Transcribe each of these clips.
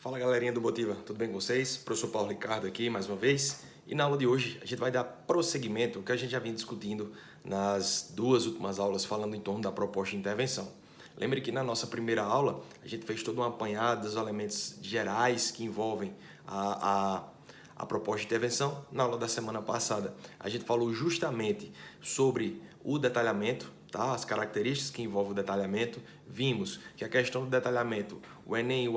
Fala galerinha do Motiva, tudo bem com vocês? Professor Paulo Ricardo aqui mais uma vez. E na aula de hoje a gente vai dar prosseguimento ao que a gente já vinha discutindo nas duas últimas aulas falando em torno da proposta de intervenção. Lembre que na nossa primeira aula a gente fez todo um apanhado dos elementos gerais que envolvem a proposta de intervenção. Na aula da semana passada a gente falou justamente sobre o detalhamento, tá? As características que envolvem o detalhamento. Vimos que a questão do detalhamento, o Enem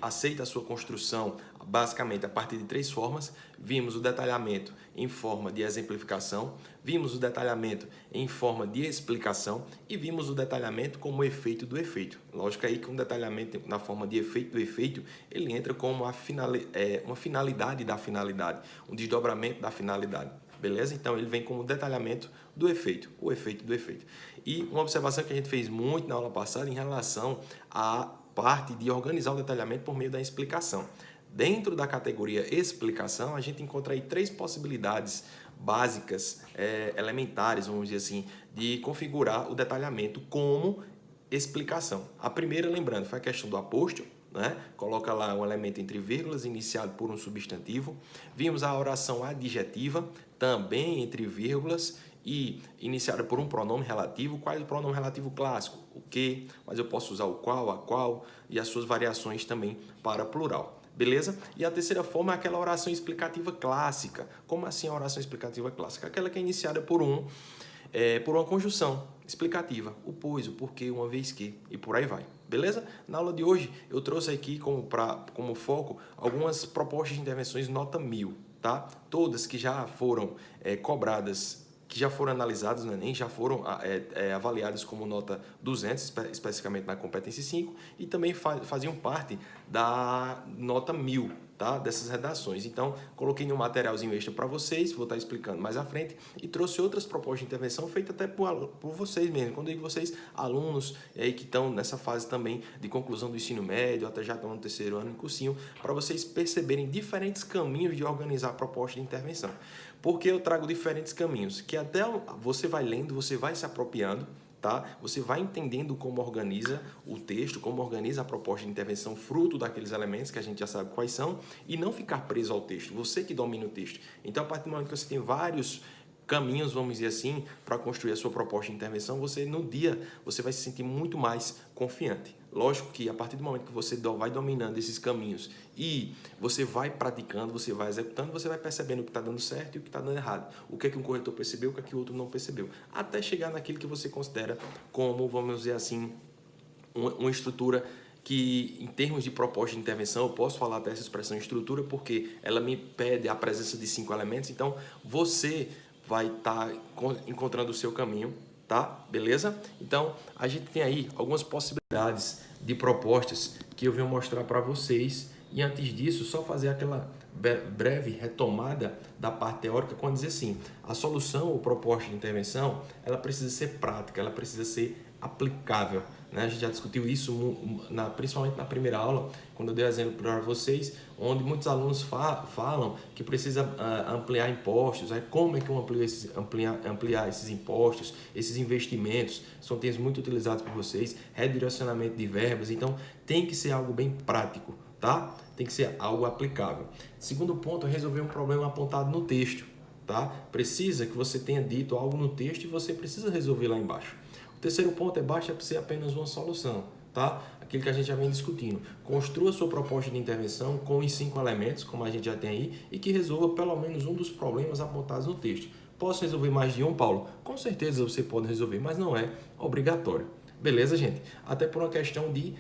aceita a sua construção basicamente a partir de três formas. Vimos o detalhamento em forma de exemplificação, vimos o detalhamento em forma de explicação e vimos o detalhamento como efeito do efeito. Lógico aí que um detalhamento na forma de efeito do efeito, ele entra como uma finalidade da finalidade, um desdobramento da finalidade. Beleza? Então, ele vem como detalhamento do efeito, o efeito do efeito. E uma observação que a gente fez muito na aula passada em relação à parte de organizar o detalhamento por meio da explicação. Dentro da categoria explicação, a gente encontra aí três possibilidades básicas, elementares, vamos dizer assim, de configurar o detalhamento como explicação. A primeira, lembrando, foi a questão do apóstrofo, né? Coloca lá um elemento entre vírgulas iniciado por um substantivo. Vimos a oração adjetiva, também entre vírgulas e iniciada por um pronome relativo. Qual é o pronome relativo clássico? O que, mas eu posso usar o qual, a qual e as suas variações também para plural. Beleza? E a terceira forma é aquela oração explicativa clássica. Como assim a oração explicativa clássica? Aquela que é iniciada por uma conjunção explicativa, o pois, o porquê, uma vez que, e por aí vai. Beleza? Na aula de hoje eu trouxe aqui como foco algumas propostas de intervenções nota 1000, tá? Todas que já foram cobradas, que já foram analisadas no Enem, já foram avaliadas como nota 200, especificamente na competência 5, e também faziam parte da nota 1000, tá? Dessas redações. Então, coloquei um materialzinho extra para vocês, vou estar explicando mais à frente, e trouxe outras propostas de intervenção feitas até por vocês mesmos. Quando eu digo vocês, alunos aí que estão nessa fase também de conclusão do ensino médio, até já estão no terceiro ano em cursinho, para vocês perceberem diferentes caminhos de organizar a proposta de intervenção. Porque eu trago diferentes caminhos, que até você vai lendo, você vai se apropriando, tá? Você vai entendendo como organiza o texto, como organiza a proposta de intervenção, fruto daqueles elementos que a gente já sabe quais são, e não ficar preso ao texto, você que domina o texto. Então, a partir do momento que você tem vários caminhos, vamos dizer assim, para construir a sua proposta de intervenção, no dia você vai se sentir muito mais confiante. Lógico que a partir do momento que você vai dominando esses caminhos e você vai praticando, você vai executando, você vai percebendo o que está dando certo e o que está dando errado. O que é que um corretor percebeu, o que é que o outro não percebeu. Até chegar naquilo que você considera como, vamos dizer assim, uma estrutura que, em termos de proposta de intervenção, eu posso falar dessa expressão estrutura porque ela me pede a presença de 5 elementos. Então, você vai estar encontrando o seu caminho, tá? Beleza? Então, a gente tem aí algumas possibilidades de propostas que eu venho mostrar para vocês. E antes disso, só fazer aquela breve retomada da parte teórica, quando dizer assim, a solução ou proposta de intervenção, ela precisa ser prática, ela precisa ser aplicável, né? A gente já discutiu isso principalmente na primeira aula, quando eu dei exemplo para vocês, onde muitos alunos falam que precisa ampliar impostos. Como é que eu ampliar esses impostos, esses investimentos? São termos muito utilizados por vocês, redirecionamento de verbas, então tem que ser algo bem prático, tá? Tem que ser algo aplicável. Segundo ponto é resolver um problema apontado no texto, tá? Precisa que você tenha dito algo no texto e você precisa resolver lá embaixo. O terceiro ponto basta ser apenas uma solução, tá? Aquilo que a gente já vem discutindo. Construa sua proposta de intervenção com os 5 elementos, como a gente já tem aí, e que resolva pelo menos um dos problemas apontados no texto. Posso resolver mais de um, Paulo? Com certeza você pode resolver, mas não é obrigatório. Beleza, gente? Até por uma questão de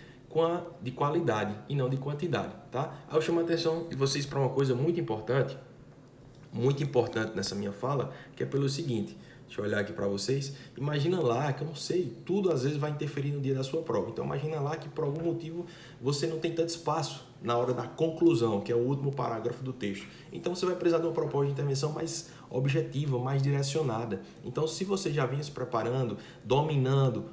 qualidade e não de quantidade, tá? Aí eu chamo a atenção de vocês para uma coisa muito importante nessa minha fala, que é pelo seguinte. Deixa eu olhar aqui para vocês. Imagina lá, que eu não sei, tudo às vezes vai interferir no dia da sua prova. Então imagina lá que por algum motivo você não tem tanto espaço na hora da conclusão, que é o último parágrafo do texto. Então você vai precisar de uma proposta de intervenção mais objetiva, mais direcionada. Então se você já vinha se preparando, dominando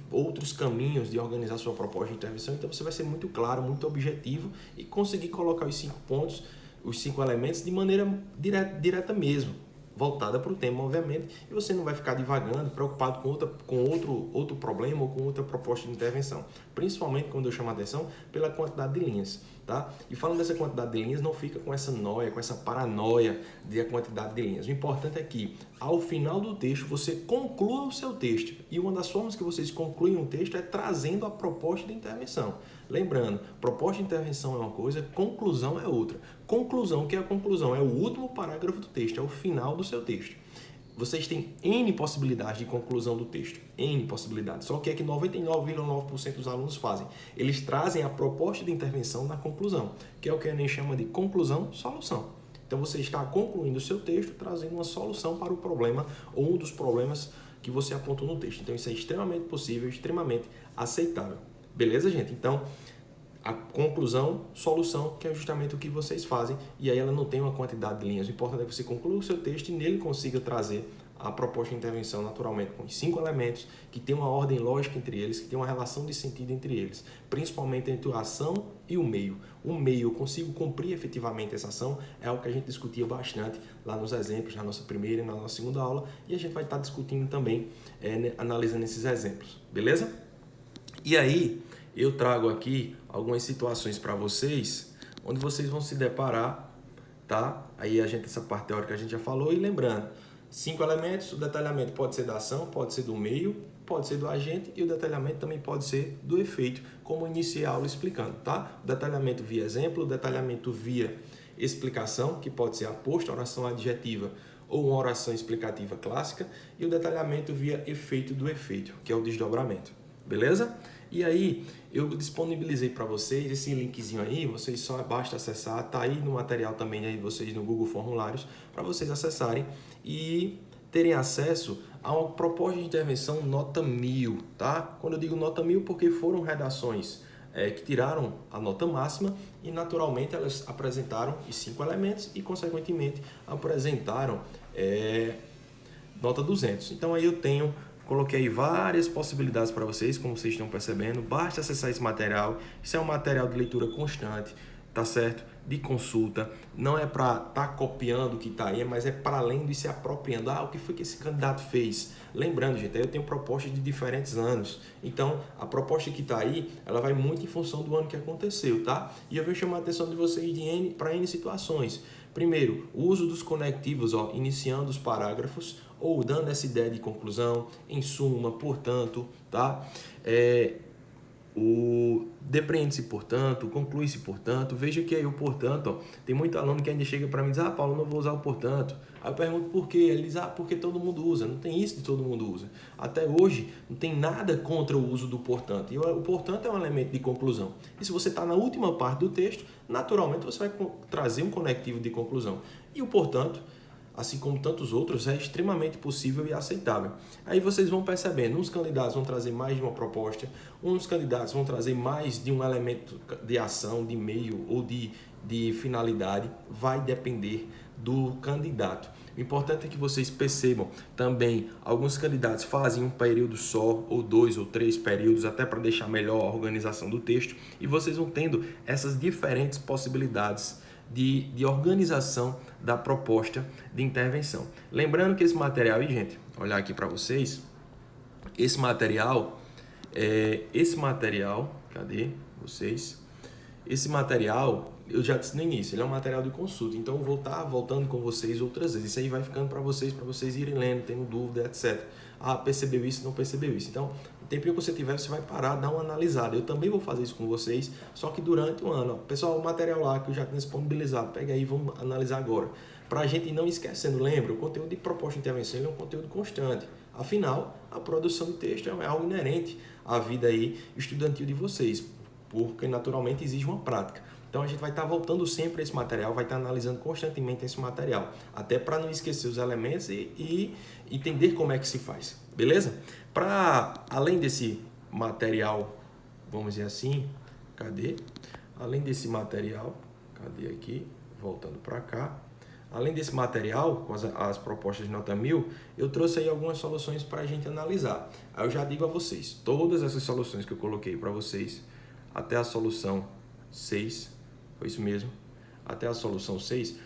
outros caminhos de organizar sua proposta de intervenção, então você vai ser muito claro, muito objetivo e conseguir colocar os 5 pontos, os 5 elementos de maneira direta mesmo. voltada para o tema, obviamente, e você não vai ficar divagando, preocupado com outro problema ou com outra proposta de intervenção. Principalmente quando eu chamo a atenção pela quantidade de linhas, tá? E falando dessa quantidade de linhas, não fica com essa noia, com essa paranoia de quantidade de linhas. O importante é que, ao final do texto, você conclua o seu texto. E uma das formas que vocês concluem um texto é trazendo a proposta de intervenção. Lembrando, proposta de intervenção é uma coisa, conclusão é outra. Conclusão, o que é a conclusão? É o último parágrafo do texto, é o final do seu texto. Vocês têm N possibilidades de conclusão do texto, N possibilidades. Só que é que 99,9% dos alunos fazem. Eles trazem a proposta de intervenção na conclusão, que é o que a Enem chama de conclusão-solução. Então você está concluindo o seu texto, trazendo uma solução para o problema ou um dos problemas que você apontou no texto. Então isso é extremamente possível, extremamente aceitável. Beleza, gente? Então, a conclusão, solução, que é justamente o que vocês fazem, e aí ela não tem uma quantidade de linhas. O importante é que você conclua o seu texto e nele consiga trazer a proposta de intervenção naturalmente com os 5 elementos, que tem uma ordem lógica entre eles, que tem uma relação de sentido entre eles, principalmente entre a ação e o meio. O meio, eu consigo cumprir efetivamente essa ação, é algo que a gente discutia bastante lá nos exemplos, na nossa primeira e na nossa segunda aula, e a gente vai estar discutindo também, analisando esses exemplos, beleza? E aí, eu trago aqui algumas situações para vocês, onde vocês vão se deparar, tá? Aí essa parte teórica a gente já falou, e lembrando, 5 elementos, o detalhamento pode ser da ação, pode ser do meio, pode ser do agente, e o detalhamento também pode ser do efeito, como iniciei a aula explicando, tá? O detalhamento via exemplo, o detalhamento via explicação, que pode ser aposto, oração adjetiva, ou uma oração explicativa clássica, e o detalhamento via efeito do efeito, que é o desdobramento. Beleza? E aí, eu disponibilizei para vocês esse linkzinho aí, vocês só basta acessar, tá aí no material também aí vocês no Google Formulários, para vocês acessarem e terem acesso a uma proposta de intervenção nota 1000, tá? Quando eu digo nota 1000, porque foram redações que tiraram a nota máxima e naturalmente elas apresentaram os 5 elementos e consequentemente apresentaram nota 200. Então aí eu coloquei várias possibilidades para vocês, como vocês estão percebendo. Basta acessar esse material. Isso é um material de leitura constante, tá certo? De consulta. Não é para estar copiando o que está aí, mas é para além de se apropriando. O que foi que esse candidato fez? Lembrando, gente, eu tenho propostas de diferentes anos. Então, a proposta que está aí, ela vai muito em função do ano que aconteceu, tá? E eu venho chamar a atenção de vocês para N situações. Primeiro, o uso dos conectivos, iniciando os parágrafos ou dando essa ideia de conclusão, em suma, portanto, tá? O depreende-se, portanto, conclui-se, portanto. Veja que aí o portanto, tem muito aluno que ainda chega para mim e diz, Paulo, não vou usar o portanto. Aí eu pergunto por quê? Ele diz, porque todo mundo usa. Não tem isso de todo mundo usa. Até hoje, não tem nada contra o uso do portanto. E o portanto é um elemento de conclusão. E se você está na última parte do texto, naturalmente você vai trazer um conectivo de conclusão. E o portanto, assim como tantos outros, é extremamente possível e aceitável. Aí vocês vão percebendo, uns candidatos vão trazer mais de uma proposta, uns candidatos vão trazer mais de um elemento de ação, de meio ou de finalidade, vai depender do candidato. O importante é que vocês percebam também, alguns candidatos fazem um período só, ou 2 ou 3 períodos, até para deixar melhor a organização do texto, e vocês vão tendo essas diferentes possibilidades de organização da proposta de intervenção. Lembrando que esse material aí, gente, olhar aqui para vocês, esse material, cadê vocês? Esse material, eu já disse no início, ele é um material de consulta, então eu vou estar voltando com vocês outras vezes. Isso aí vai ficando para vocês irem lendo, tendo dúvida, etc. Percebeu isso, não percebeu isso. Então, o tempinho que você tiver, você vai parar, dar uma analisada. Eu também vou fazer isso com vocês, só que durante o ano. Pessoal, o material lá que eu já tenho disponibilizado, pega aí, vamos analisar agora. Para a gente não esquecendo, lembra, o conteúdo de proposta de intervenção ele é um conteúdo constante. Afinal, a produção de texto é algo inerente à vida aí estudantil de vocês, porque naturalmente exige uma prática. Então a gente vai estar voltando sempre a esse material, vai estar analisando constantemente esse material, até para não esquecer os elementos e entender como é que se faz, beleza? Além desse material, vamos dizer assim, cadê? Além desse material, cadê aqui? Voltando para cá. Além desse material, com as propostas de nota 1000, eu trouxe aí algumas soluções para a gente analisar. Aí eu já digo a vocês, todas essas soluções que eu coloquei para vocês, até a solução 6, foi isso mesmo, até a solução 6,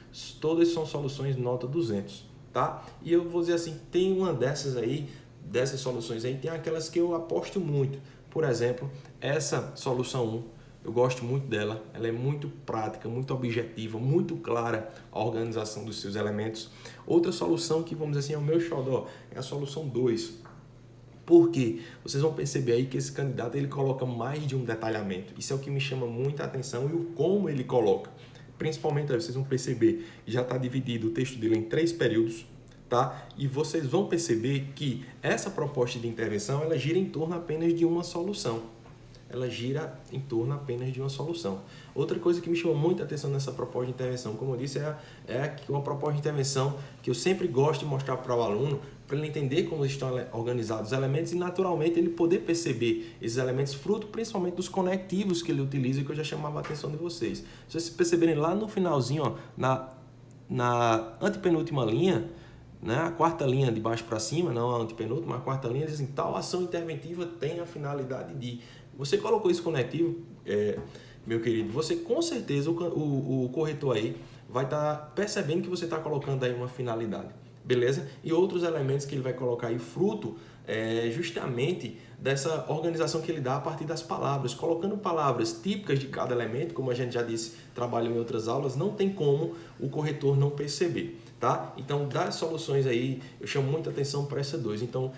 todas são soluções nota 200, tá? E eu vou dizer assim, tem uma dessas aí, dessas soluções aí, tem aquelas que eu aposto muito. Por exemplo, essa solução 1, eu gosto muito dela, ela é muito prática, muito objetiva, muito clara a organização dos seus elementos. Outra solução que, vamos dizer assim, é o meu xodó, é a solução 2. Por quê? Vocês vão perceber aí que esse candidato ele coloca mais de um detalhamento. Isso é o que me chama muita atenção e o como ele coloca. Principalmente aí vocês vão perceber que já está dividido o texto dele em 3 períodos, tá? E vocês vão perceber que essa proposta de intervenção ela gira em torno apenas de uma solução. Ela gira em torno apenas de uma solução. Outra coisa que me chamou muita atenção nessa proposta de intervenção, como eu disse, é uma proposta de intervenção que eu sempre gosto de mostrar para o aluno, para ele entender como estão organizados os elementos e, naturalmente, ele poder perceber esses elementos fruto principalmente dos conectivos que ele utiliza, que eu já chamava a atenção de vocês. Se vocês perceberem lá no finalzinho, ó, na antepenúltima linha, né, a quarta linha de baixo para cima, não a antepenúltima, a quarta linha, diz assim, tal ação interventiva tem a finalidade de... Você colocou esse conectivo, meu querido, você com certeza, o corretor aí vai estar percebendo que você está colocando aí uma finalidade, beleza? E outros elementos que ele vai colocar aí fruto justamente dessa organização que ele dá a partir das palavras, colocando palavras típicas de cada elemento, como a gente já disse, trabalhou em outras aulas, não tem como o corretor não perceber, tá? Então, das soluções aí, eu chamo muita atenção para essas 2. Então,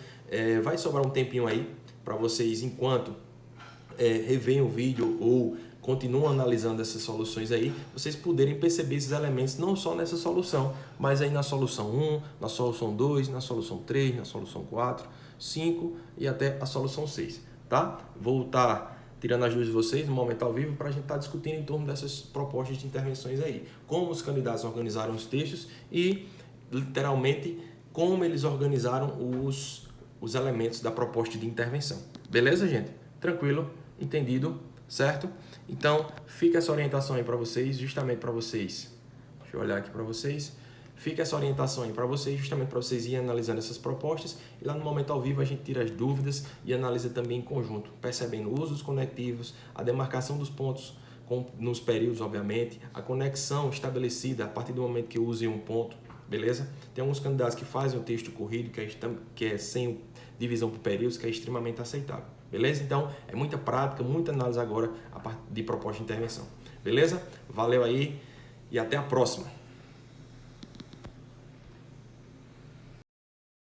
vai sobrar um tempinho aí para vocês, enquanto reveem o vídeo ou continuam analisando essas soluções aí, vocês poderem perceber esses elementos não só nessa solução, mas aí na solução 1, na solução 2, na solução 3, na solução 4, 5 e até a solução 6, tá? Vou estar tirando as dúvidas de vocês no momento ao vivo para a gente estar discutindo em torno dessas propostas de intervenções aí, como os candidatos organizaram os textos e, literalmente, como eles organizaram os elementos da proposta de intervenção. Beleza, gente? Tranquilo? Entendido? Certo? Então, fica essa orientação aí para vocês, justamente para vocês. Deixa eu olhar aqui para vocês. Fica essa orientação aí para vocês, justamente para vocês irem analisando essas propostas. E lá no momento ao vivo a gente tira as dúvidas e analisa também em conjunto, percebendo o uso dos conectivos, a demarcação dos pontos nos períodos, obviamente, a conexão estabelecida a partir do momento que eu use um ponto, beleza? Tem alguns candidatos que fazem o texto corrido, que é sem divisão por períodos, que é extremamente aceitável. Beleza? Então, é muita prática, muita análise agora a partir de proposta de intervenção. Beleza? Valeu aí e até a próxima!